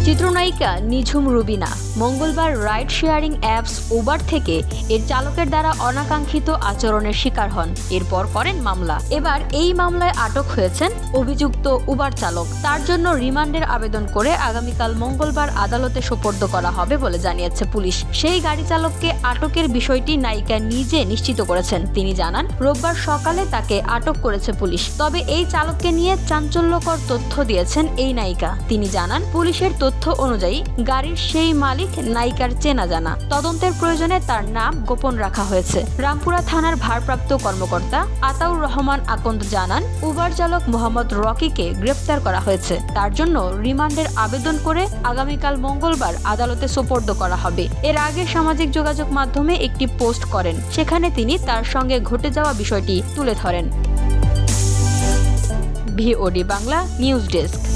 চিত্রনায়িকা নিঝুম রুবিনা মঙ্গলবার ride sharing apps Uber থেকে এর চালকের দ্বারা অনাকাঙ্ক্ষিত আচরণের শিকার হন। এরপর করেন মামলা। এবার এই মামলায় আটক হয়েছেন অভিযুক্ত উবার চালক। তার জন্য রিমান্ডের আবেদন করে আগামীকাল মঙ্গলবার আদালতে সোপর্দ করা হবে বলে জানিয়েছে পুলিশ। সেই গাড়ি চালককে আটকের বিষয়টি নায়িকা নিজে নিশ্চিত করেছেন। তিনি জানান, রোববার সকালে তাকে আটক করেছে পুলিশ। তবে এই চালককে নিয়ে চাঞ্চল্যকর তথ্য দিয়েছেন এই নায়িকা। তিনি জানান, পুলিশের তথ্য অনুযায়ী গাড়ির সেই মালিক নায়িকার চেনা জানা। তদন্তের প্রয়োজনে তার নাম গোপন রাখা হয়েছে। রামপুরা থানার ভারপ্রাপ্ত কর্মকর্তা আতাউর রহমান আকন্দ জানান, উবার চালক মোহাম্মদ রকিকে গ্রেফতার করা হয়েছে। তার জন্য রিমান্ডের আবেদন করে আগামীকাল মঙ্গলবার আদালতে সোপর্দ করা হবে। এর আগে সামাজিক যোগাযোগ মাধ্যমে একটি পোস্ট করেন। সেখানে তিনি তার সঙ্গে ঘটে যাওয়া বিষয়টি তুলে ধরেন। VOD Bangla news desk.